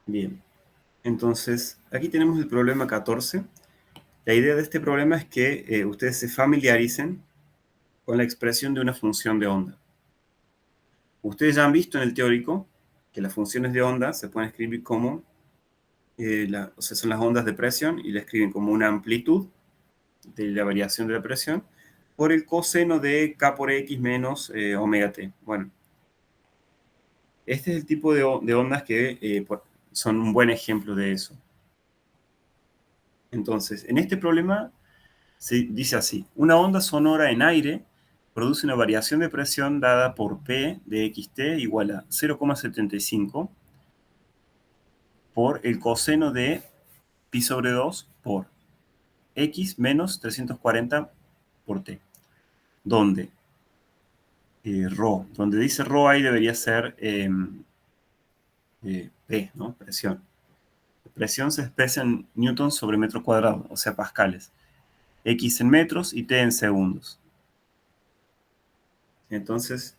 Bien, entonces aquí tenemos el problema 14. La idea de este problema es que ustedes se familiaricen con la expresión de una función de onda. Ustedes ya han visto en el teórico que las funciones de onda se pueden escribir como, o sea, son las ondas de presión y la escriben como una amplitud de la variación de la presión por el coseno de K por X menos omega T. Bueno, este es el tipo de ondas que son un buen ejemplo de eso. Entonces, en este problema se dice así: una onda sonora en aire produce una variación de presión dada por P de xt igual a 0,75 por el coseno de pi sobre 2 por x menos 340 por t, donde donde dice ρ ahí debería ser P, ¿no? Presión. La presión se expresa en newtons sobre metro cuadrado, o sea, pascales. X en metros y T en segundos. Entonces,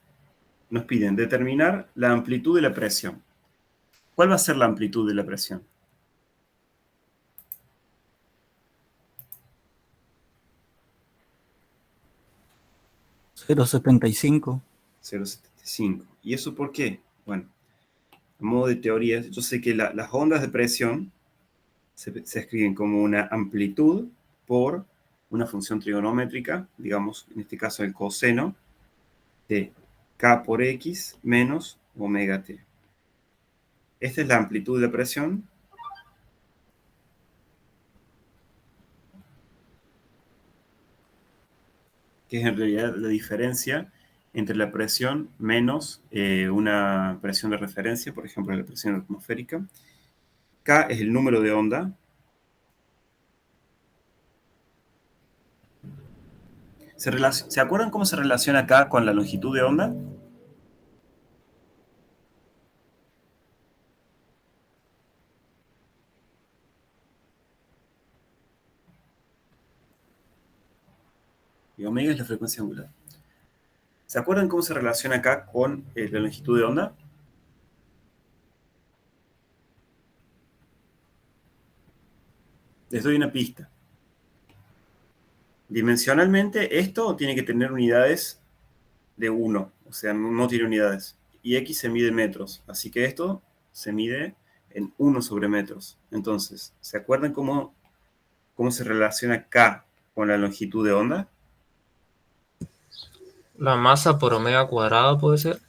nos piden determinar la amplitud de la presión. ¿Cuál va a ser la amplitud de la presión? Cero coma setenta y cinco. 0,75. ¿Y eso por qué? Bueno, a modo de teoría, yo sé que las ondas de presión se escriben como una amplitud por una función trigonométrica, digamos, en este caso el coseno de K por X menos omega T. Esta es la amplitud de la presión. Que es en realidad la diferencia entre la presión menos una presión de referencia, por ejemplo, la presión atmosférica. K es el número de onda. ¿Se acuerdan cómo se relaciona K con la longitud de onda? Y omega es la frecuencia angular. ¿Se acuerdan cómo se relaciona K con la longitud de onda? Les doy una pista. Dimensionalmente, esto tiene que tener unidades de 1, o sea, no tiene unidades. Y X se mide en metros, así que esto se mide en 1 sobre metros. Entonces, ¿se acuerdan cómo se relaciona K con la longitud de onda? La masa por omega cuadrado puede ser.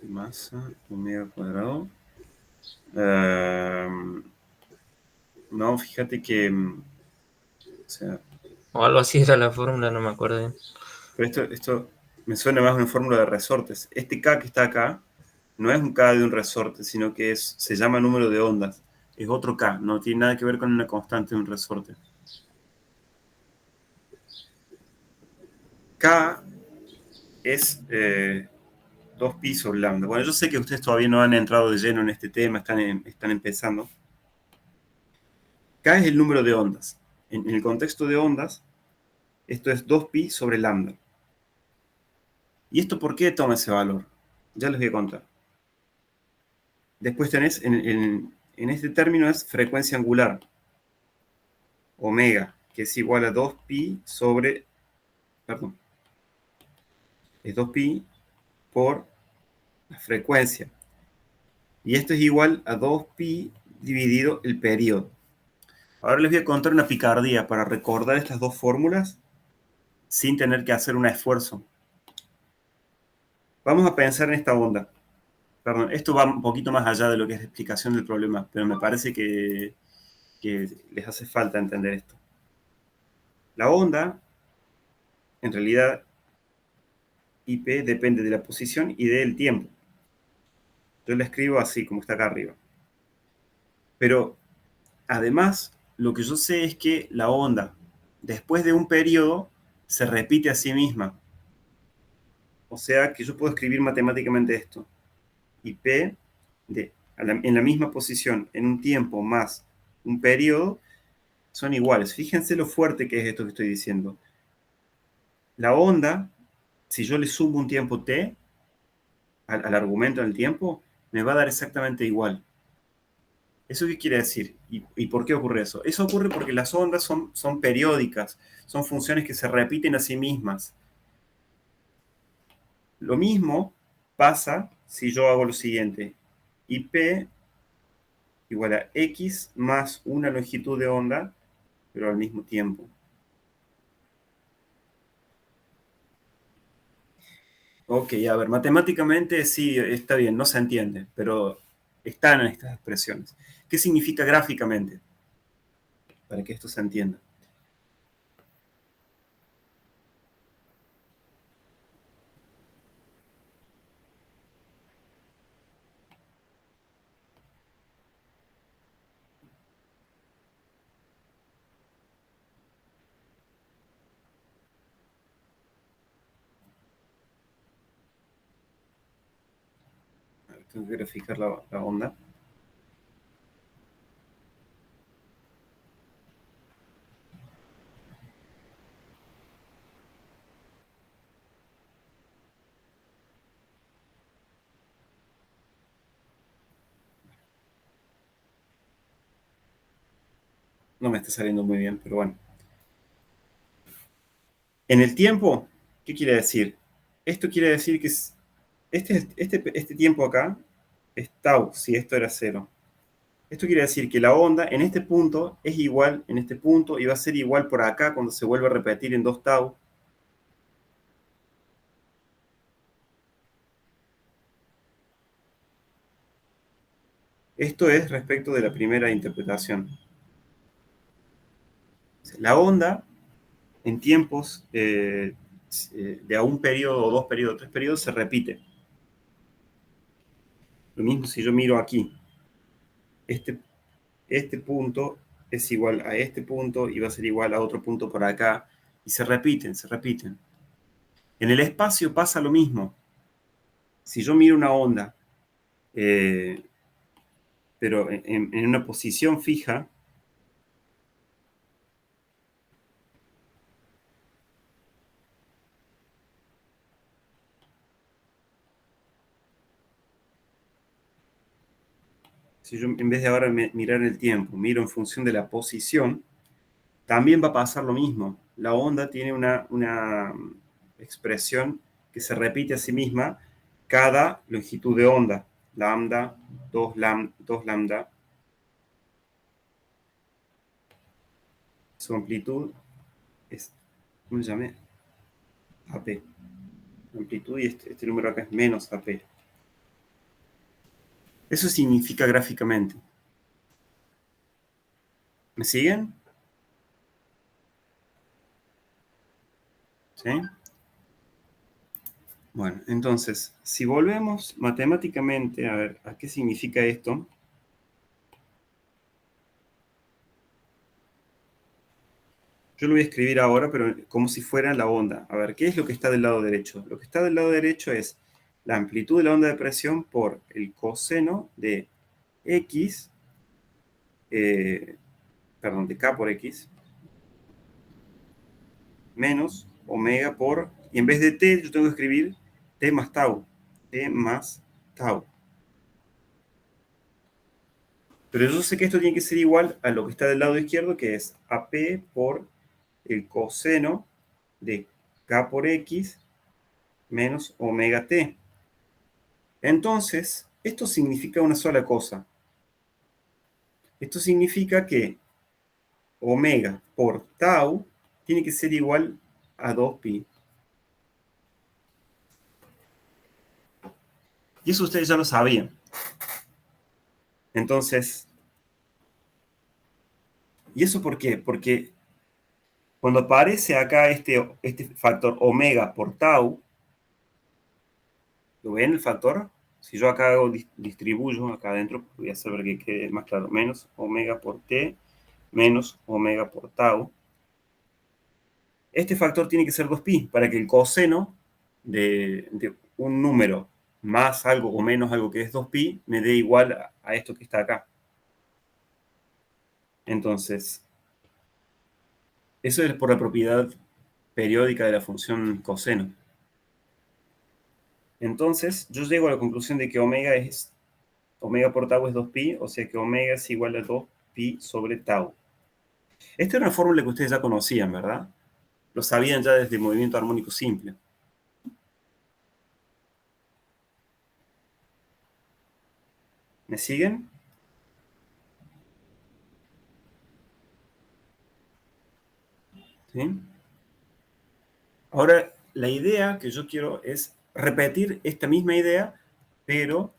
Masa omega cuadrado. Uh, no, fíjate que, o sea, O algo así era la fórmula, no me acuerdo bien. pero esto me suena más a una fórmula de resortes. Este K que está acá no es un K de un resorte, sino que se llama número de ondas. Es otro K, no tiene nada que ver con una constante de un resorte. K es 2pi sobre lambda. Bueno, yo sé que ustedes todavía no han entrado de lleno en este tema, están empezando. K es el número de ondas. En el contexto de ondas, esto es 2pi sobre lambda. ¿Y esto por qué toma ese valor? Ya les voy a contar. Después tenés, en este término es frecuencia angular, omega, que es igual a 2pi sobre, perdón, es 2pi por la frecuencia. Y esto es igual a 2pi dividido el periodo. Ahora les voy a contar una picardía para recordar estas dos fórmulas sin tener que hacer un esfuerzo. Vamos a pensar en esta onda. Perdón, esto va un poquito más allá de lo que es la explicación del problema, pero me parece que les hace falta entender esto. La onda, en realidad, IP depende de la posición y del tiempo. Yo la escribo así, como está acá arriba. Pero, además, lo que yo sé es que la onda, después de un periodo, se repite a sí misma. O sea que yo puedo escribir matemáticamente esto. IP en la misma posición, en un tiempo más un periodo, son iguales. Fíjense lo fuerte que es esto que estoy diciendo. La onda, si yo le sumo un tiempo t, al argumento en el tiempo, me va a dar exactamente igual. ¿Eso qué quiere decir? ¿Y por qué ocurre eso? Eso ocurre porque las ondas son periódicas, son funciones que se repiten a sí mismas. Lo mismo pasa si yo hago lo siguiente. IP igual a X más una longitud de onda, pero al mismo tiempo. Ok, a ver, matemáticamente sí, está bien, no se entiende, pero están en estas expresiones. ¿Qué significa gráficamente? Para que esto se entienda. A ver, tengo que graficar la onda. No me está saliendo muy bien, pero bueno. En el tiempo, ¿qué quiere decir? Esto quiere decir que este tiempo acá es tau, si esto era cero. Esto quiere decir que la onda en este punto es igual en este punto y va a ser igual por acá cuando se vuelva a repetir en 2 tau. Esto es respecto de la primera interpretación. La onda en tiempos de a un periodo, o 2 periodos, 3 periodos se repite. Lo mismo si yo miro aquí. Este punto es igual a este punto y va a ser igual a otro punto por acá. Y se repiten, se repiten. En el espacio pasa lo mismo. Si yo miro una onda, pero en una posición fija, si yo en vez de ahora mirar el tiempo, miro en función de la posición, también va a pasar lo mismo. La onda tiene una expresión que se repite a sí misma cada longitud de onda. Lambda, 2 lambda. Su amplitud es, ¿cómo se llama? AP. Amplitud y este número acá es menos AP. Eso significa gráficamente. ¿Me siguen? ¿Sí? Bueno, entonces, si volvemos matemáticamente, a ver, ¿a qué significa esto? Yo lo voy a escribir ahora, pero como si fuera la onda. A ver, ¿qué es lo que está del lado derecho? Lo que está del lado derecho es la amplitud de la onda de presión por el coseno de X, perdón, de K por X, menos omega por, y en vez de T, yo tengo que escribir T más tau. T más tau. Pero yo sé que esto tiene que ser igual a lo que está del lado izquierdo, que es AP por el coseno de K por X menos omega T. Entonces, esto significa una sola cosa. Esto significa que omega por tau tiene que ser igual a 2pi. Y eso ustedes ya lo sabían. Entonces, ¿y eso por qué? Porque cuando aparece acá este factor omega por tau, ¿lo ven el factor? Si yo acá distribuyo acá adentro, voy a hacer que quede más claro. Menos omega por t, menos omega por tau. Este factor tiene que ser 2pi para que el coseno de un número más algo o menos algo que es 2pi me dé igual a esto que está acá. Entonces, eso es por la propiedad periódica de la función coseno. Entonces, yo llego a la conclusión de que omega por tau es 2pi, o sea que omega es igual a 2pi sobre tau. Esta es una fórmula que ustedes ya conocían, ¿verdad? Lo sabían ya desde el movimiento armónico simple. ¿Me siguen? ¿Sí? Ahora, la idea que yo quiero es repetir esta misma idea, pero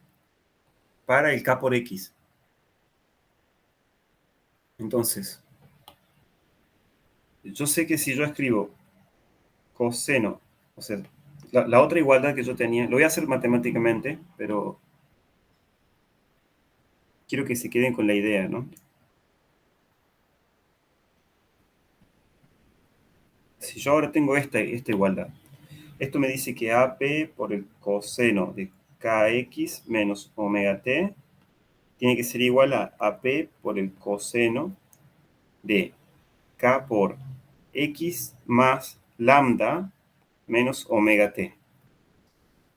para el K por X. Entonces, yo sé que si yo escribo coseno, o sea, la otra igualdad que yo tenía, lo voy a hacer matemáticamente, pero quiero que se queden con la idea, ¿no? Si yo ahora tengo esta igualdad, esto me dice que AP por el coseno de KX menos omega t tiene que ser igual a AP por el coseno de K por X más lambda menos omega t.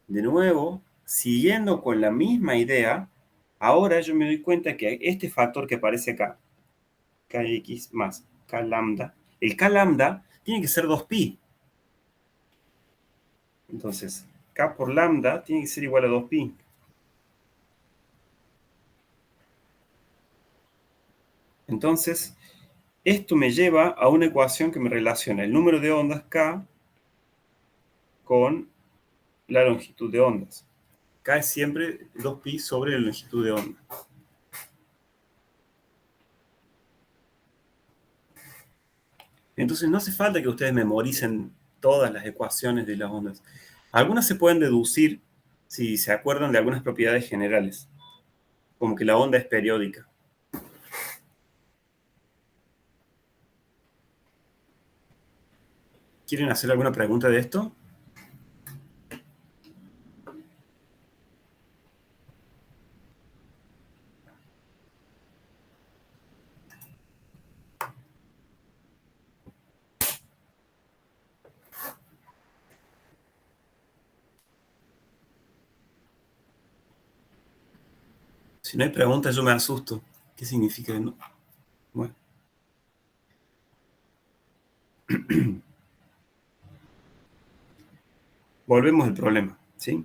De nuevo, siguiendo con la misma idea, ahora yo me doy cuenta que este factor que aparece acá, Kx más K lambda, el K lambda tiene que ser 2pi. Entonces, K por lambda tiene que ser igual a 2pi. Entonces, esto me lleva a una ecuación que me relaciona el número de ondas K con la longitud de ondas. K es siempre 2pi sobre la longitud de onda. Entonces no hace falta que ustedes memoricen todas las ecuaciones de las ondas. Algunas se pueden deducir si se acuerdan de algunas propiedades generales, como que la onda es periódica. ¿Quieren hacer alguna pregunta de esto? Si no hay preguntas, yo me asusto. ¿Qué significa? No? Bueno. Volvemos al problema, ¿sí?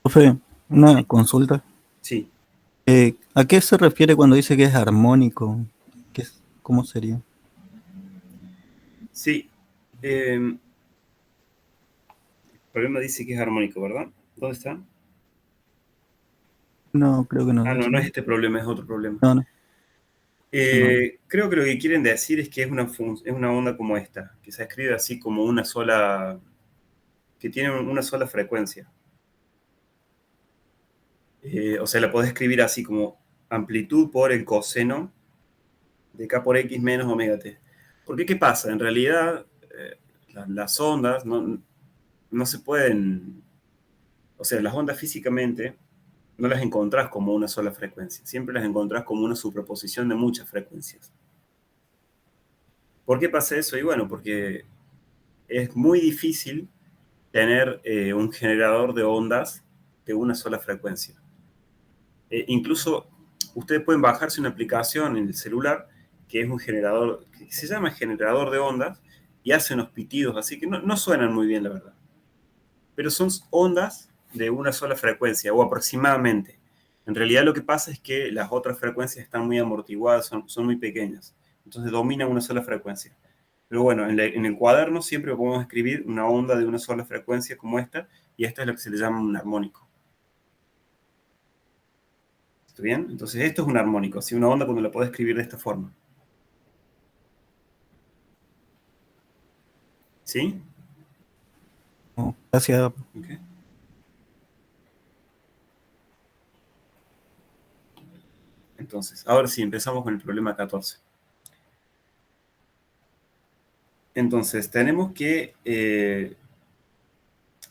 Profe, una consulta. Sí, ¿A qué se refiere cuando dice que es armónico? ¿Cómo sería? sí. El problema dice que es armónico, ¿verdad? ¿Dónde está? No, creo que no Ah, no, dice. no es este problema, es otro problema. No, no, no. Creo que lo que quieren decir es que es una onda como esta, que se escribe así como una sola, que tiene una sola frecuencia. O sea, la podés escribir así como amplitud por el coseno de K por X menos omega t. Porque, ¿qué pasa? En realidad, las ondas no se pueden, o sea, las ondas físicamente no las encontrás como una sola frecuencia, siempre las encontrás como una superposición de muchas frecuencias. ¿Por qué pasa eso? Y bueno, porque es muy difícil tener un generador de ondas de una sola frecuencia. Incluso ustedes pueden bajarse una aplicación en el celular que es un generador, que se llama generador de ondas y hace unos pitidos así que no suenan muy bien, la verdad. Pero son ondas de una sola frecuencia o aproximadamente. En realidad lo que pasa es que las otras frecuencias están muy amortiguadas, son muy pequeñas. Entonces dominan una sola frecuencia. Pero bueno, en el cuaderno siempre podemos escribir una onda de una sola frecuencia como esta, y esta es lo que se le llama un armónico. ¿Está bien? Entonces esto es un armónico, así una onda cuando la puedo escribir de esta forma. ¿Sí? No, gracias. Okay. Entonces, ahora sí, empezamos con el problema 14. Entonces, tenemos que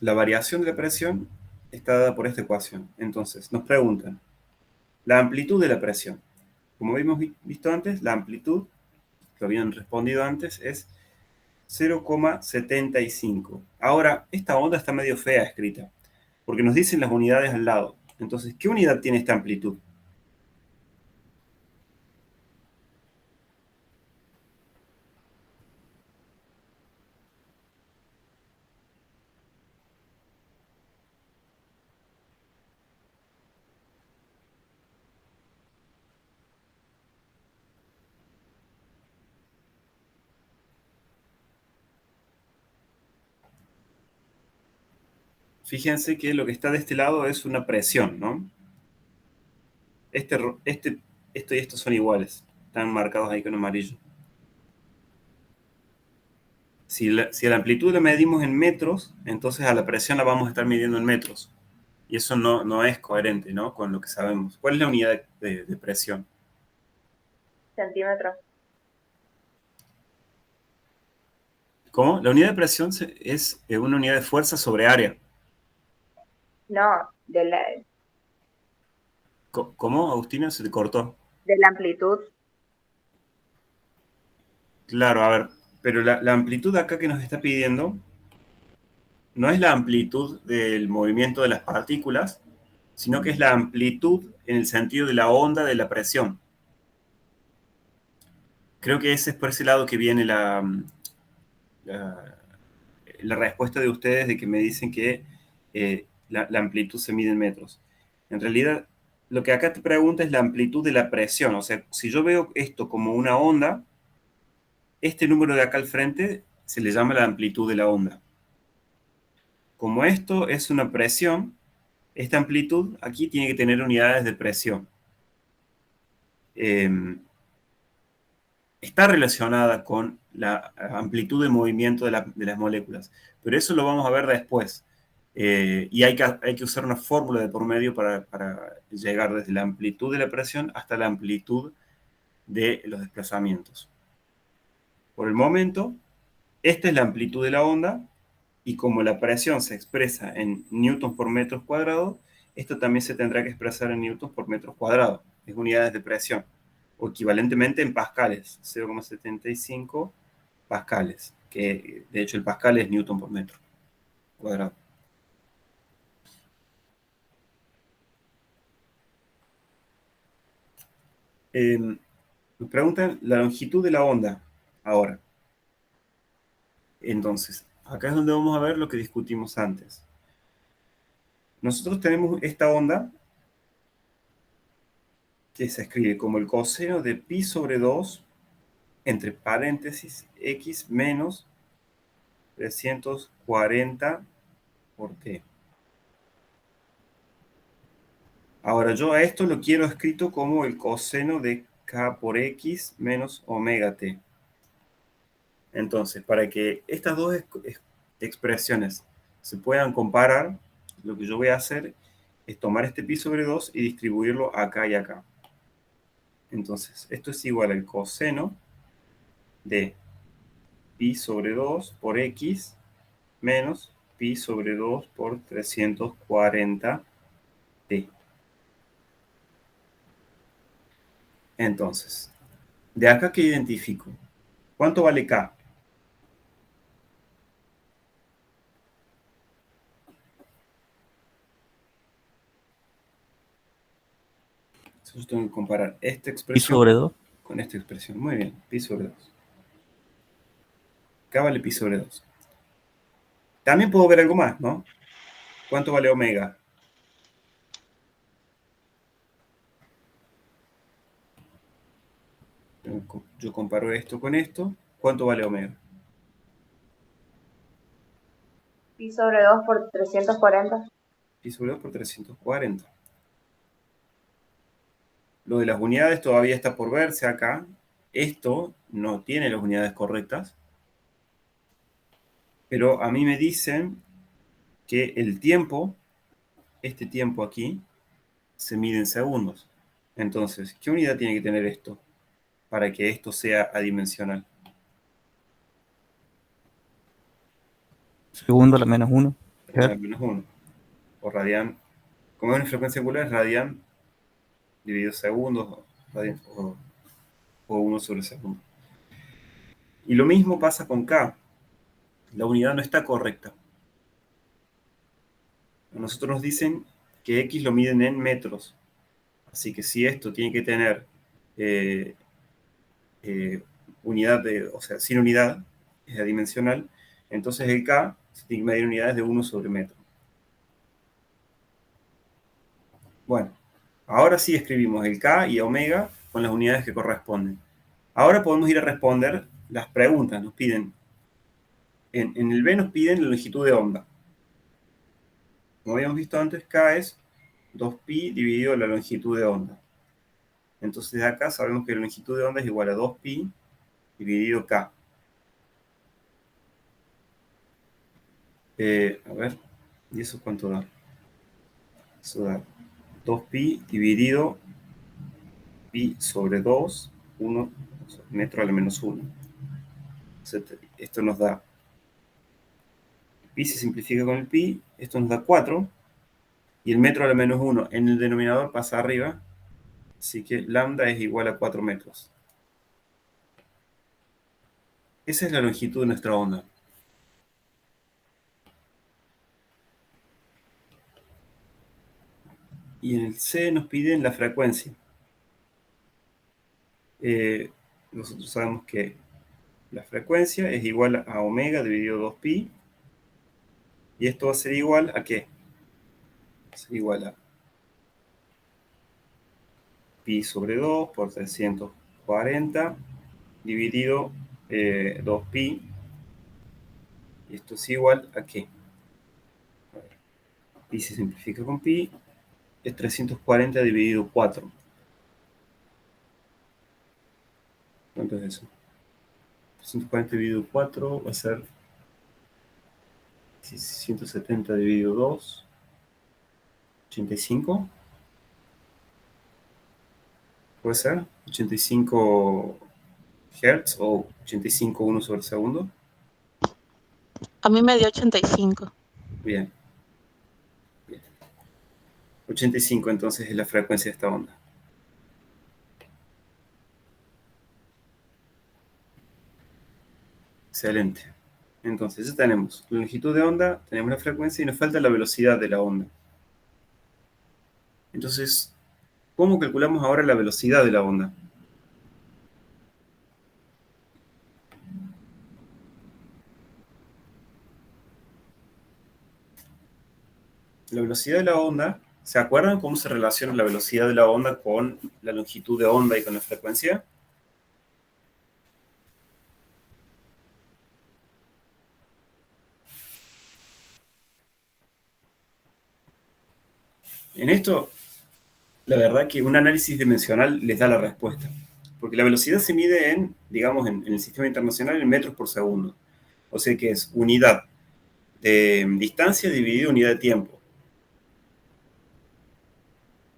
la variación de la presión está dada por esta ecuación. Entonces, nos preguntan la amplitud de la presión. Como habíamos visto antes, la amplitud, lo habían respondido antes, es 0,75. Ahora, esta onda está medio fea escrita, porque nos dicen las unidades al lado. Entonces, ¿qué unidad tiene esta amplitud? Fíjense que lo que está de este lado es una presión, ¿no? Esto y esto son iguales. Están marcados ahí con amarillo. Si a la amplitud la medimos en metros, entonces a la presión la vamos a estar midiendo en metros. Y eso no es coherente, ¿no? Con lo que sabemos. ¿Cuál es la unidad de presión? Centímetro. ¿Cómo? La unidad de presión es una unidad de fuerza sobre área. No, ¿Cómo, Agustina? Se te cortó. de la amplitud. Claro, a ver, pero la amplitud acá que nos está pidiendo no es la amplitud del movimiento de las partículas, sino que es la amplitud en el sentido de la onda de la presión. Creo que ese es por ese lado que viene la, la respuesta de ustedes de que me dicen que la amplitud se mide en metros. En realidad, lo que acá te pregunta es la amplitud de la presión. O sea, si yo veo esto como una onda, este número de acá al frente se le llama la amplitud de la onda. Como esto es una presión, esta amplitud aquí tiene que tener unidades de presión. Está relacionada con la amplitud de movimiento de las moléculas, pero eso lo vamos a ver después. Y hay que usar una fórmula de por medio para llegar desde la amplitud de la presión hasta la amplitud de los desplazamientos. Por el momento, esta es la amplitud de la onda, y como la presión se expresa en newtons por metros cuadrados, esto también se tendrá que expresar en newtons por metros cuadrados, es unidades de presión, o equivalentemente en pascales, 0,75 pascales, que de hecho el pascal es newton por metro cuadrado. Nos preguntan la longitud de la onda ahora. Entonces, acá es donde vamos a ver lo que discutimos antes. Nosotros tenemos esta onda que se escribe como el coseno de pi sobre 2 entre paréntesis x menos 340 por t. Ahora yo a esto lo quiero escrito como el coseno de k por x menos omega t. Entonces, para que estas dos expresiones se puedan comparar, lo que yo voy a hacer es tomar este pi sobre 2 y distribuirlo acá y acá. Entonces, esto es igual al coseno de pi sobre 2 por x menos pi sobre 2 por 340 t. Entonces, de acá que identifico, ¿cuánto vale k? Entonces tengo que comparar esta ¿Y expresión sobre 2? con esta expresión. Muy bien, pi sobre 2. K vale pi sobre 2. También puedo ver algo más, ¿no? ¿Cuánto vale omega? Yo comparo esto con esto. ¿Cuánto vale omega? Pi sobre 2 por 340. Pi sobre 2 por 340. Lo de las unidades todavía está por verse acá. Esto no tiene las unidades correctas. Pero a mí me dicen que el tiempo, este tiempo aquí, se mide en segundos. Entonces, ¿qué unidad tiene que tener esto para que esto sea adimensional? Segundo a la menos 1. Menos 1. O radian. Como es una frecuencia angular, es radian dividido segundos. o 1 sobre segundo. Y lo mismo pasa con K. La unidad no está correcta. A nosotros nos dicen que X lo miden en metros. Así que si esto tiene que tener unidad o sea, sin unidad, es adimensional, entonces el K se tiene que medir unidades de 1 sobre metro. Bueno, ahora sí escribimos el K y omega con las unidades que corresponden. Ahora podemos ir a responder las preguntas. Nos piden, en el B nos piden la longitud de onda. Como habíamos visto antes, K es 2pi dividido la longitud de onda. Entonces de acá sabemos que la longitud de onda es igual a 2pi dividido K. A ver, ¿y eso cuánto da? Eso da 2pi dividido pi sobre 2, 1, metro a la menos 1. Esto nos da, pi se simplifica con el pi, esto nos da 4, y el metro a la menos 1 en el denominador pasa arriba, así que lambda es igual a 4 metros. Esa es la longitud de nuestra onda. Y en el C nos piden la frecuencia. Nosotros sabemos que la frecuencia es igual a omega dividido 2pi, y esto va a ser igual a ¿qué? Va a ser igual a pi sobre 2 por 340 dividido 2pi, y esto es igual a ¿qué? Pi se simplifica con pi, es 340 dividido 4. ¿Cuánto es eso? 340 dividido 4 va a ser 170 dividido 2, 85. ¿Puede ser? 85 Hz o 85 1 sobre segundo. A mí me dio 85. Bien. Bien. 85 entonces es la frecuencia de esta onda. Excelente. Entonces ya tenemos la longitud de onda, tenemos la frecuencia y nos falta la velocidad de la onda. Entonces, ¿cómo calculamos ahora la velocidad de la onda? La velocidad de la onda, ¿se acuerdan cómo se relaciona la velocidad de la onda con la longitud de onda y con la frecuencia? En esto, la verdad que un análisis dimensional les da la respuesta. Porque la velocidad se mide en, digamos, en el sistema internacional en metros por segundo. O sea que es unidad de distancia dividido unidad de tiempo.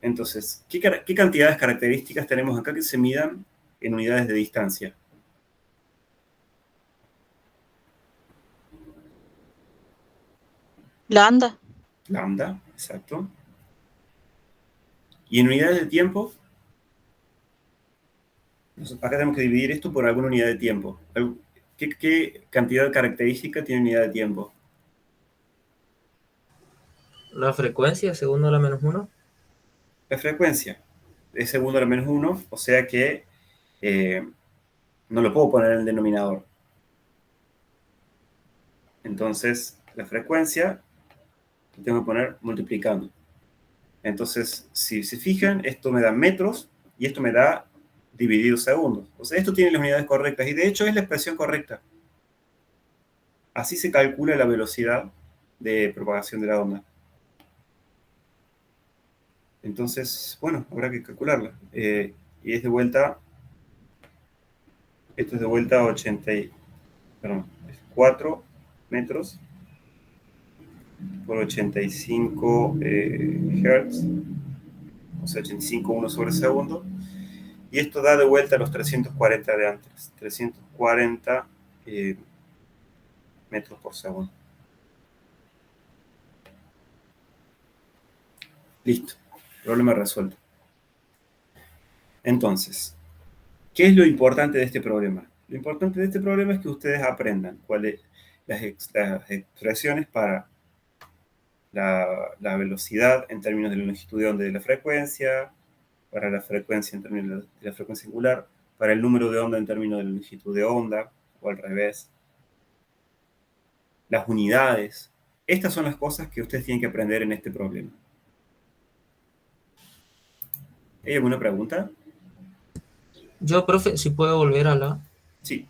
Entonces, ¿qué cantidades características tenemos acá que se midan en unidades de distancia? Lambda. Lambda, exacto. Y en unidades de tiempo, acá tenemos que dividir esto por alguna unidad de tiempo. ¿Qué cantidad característica tiene unidad de tiempo? La frecuencia, segundo a la menos 1. La frecuencia es segundo a la menos 1, o sea que no lo puedo poner en el denominador. Entonces, la frecuencia lo tengo que poner multiplicando. Entonces, si se fijan, esto me da metros y esto me da dividido segundos. O sea, esto tiene las unidades correctas y de hecho es la expresión correcta. Así se calcula la velocidad de propagación de la onda. Entonces, bueno, habrá que calcularla. Y es de vuelta, esto es de vuelta a 4 metros por 85 Hz, o sea, 85 1 sobre segundo. Y esto da de vuelta a los 340 de antes, 340 metros por segundo. Listo, problema resuelto. Entonces, ¿qué es lo importante de este problema? Lo importante de este problema es que ustedes aprendan cuáles las expresiones para la velocidad en términos de la longitud de onda de la frecuencia, para la frecuencia en términos de la frecuencia angular, para el número de onda en términos de la longitud de onda, o al revés, las unidades. Estas son las cosas que ustedes tienen que aprender en este problema. ¿Hay alguna pregunta? Yo, profe, si puedo volver a la... Sí.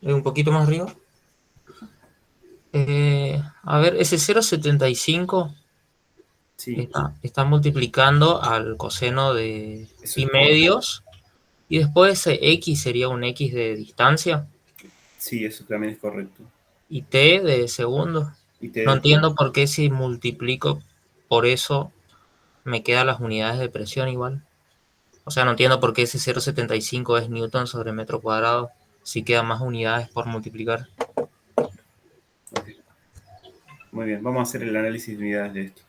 un poquito más arriba. A ver, ese 0,75 Sí, está multiplicando al coseno de eso pi es medios. Y después ese x sería un x de distancia. sí, eso también es correcto. Y t de segundo. Y te No entiendo por qué si multiplico por eso me quedan las unidades de presión igual. O sea, no entiendo por qué ese 0,75 es newton sobre metro cuadrado si quedan más unidades por multiplicar. ok. Muy bien, vamos a hacer el análisis de unidades de esto.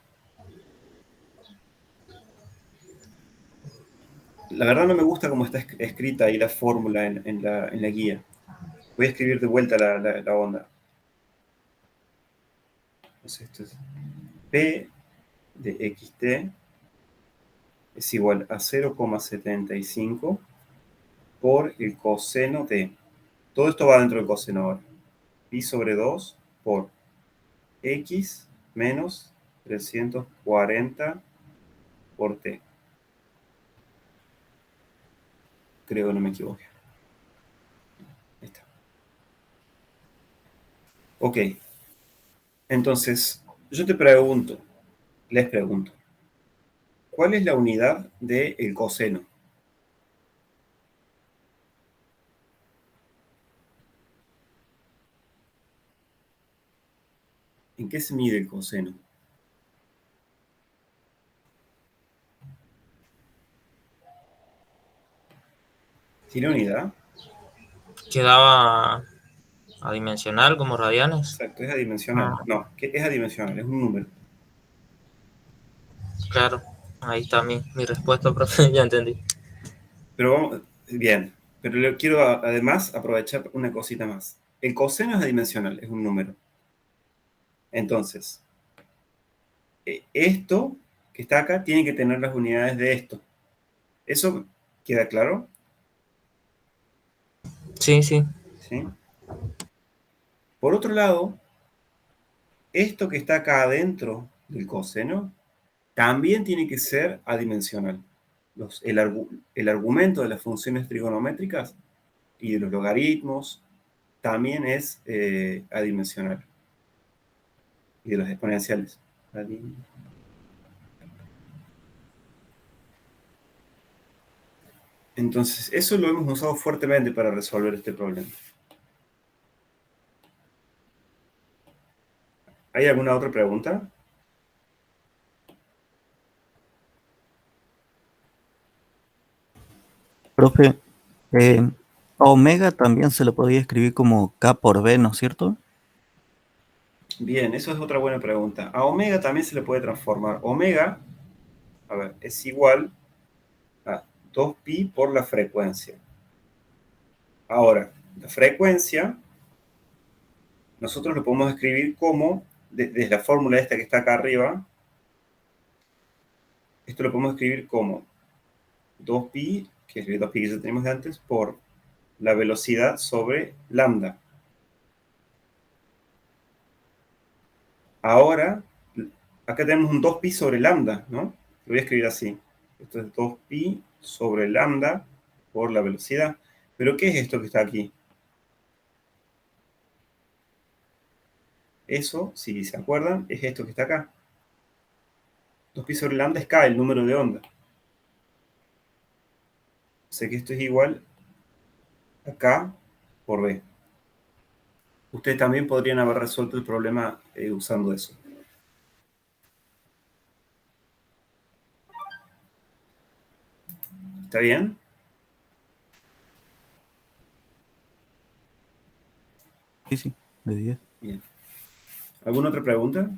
La verdad no me gusta cómo está escrita ahí la fórmula en la guía. Voy a escribir de vuelta la onda. Entonces esto es P de xt es igual a 0,75 por el coseno de... Todo esto va dentro del coseno ahora. Pi sobre 2 por x menos 340 por t. Creo que no me equivoqué. Ahí está. Ok. Entonces, yo te pregunto, les pregunto, ¿cuál es la unidad del coseno? ¿En qué se mide el coseno? ¿Tiene unidad? Quedaba adimensional como radianes. Exacto, es adimensional. No, ¿qué es adimensional? Es un número. Claro, ahí está mi respuesta, profe, ya entendí. Pero vamos, bien, pero quiero además aprovechar una cosita más. El coseno es adimensional, es un número. Entonces, esto que está acá tiene que tener las unidades de esto. ¿Eso queda claro? Sí, sí. ¿Sí? Por otro lado, esto que está acá adentro del coseno también tiene que ser adimensional. El argumento de las funciones trigonométricas y de los logaritmos también es adimensional. Y de los exponenciales. Entonces, eso lo hemos usado fuertemente para resolver este problema. ¿Hay alguna otra pregunta? Profe, a omega también se lo podía escribir como K por B, ¿no es cierto? Bien, eso es otra buena pregunta. A omega también se le puede transformar. Omega, a ver, es igual a 2pi por la frecuencia. Ahora, la frecuencia, nosotros lo podemos escribir como, desde la fórmula esta que está acá arriba, esto lo podemos escribir como 2pi, que es el 2pi que ya tenemos de antes, por la velocidad sobre lambda. Ahora, acá tenemos un 2pi sobre lambda, ¿no? Lo voy a escribir así. Esto es 2pi sobre lambda por la velocidad. ¿Pero qué es esto que está aquí? Eso, si se acuerdan, es esto que está acá. 2pi sobre lambda es K, el número de onda. O sea que esto es igual a K por B. Ustedes también podrían haber resuelto el problema usando eso. ¿Está bien? Sí, sí, de 10. Bien. ¿Alguna otra pregunta?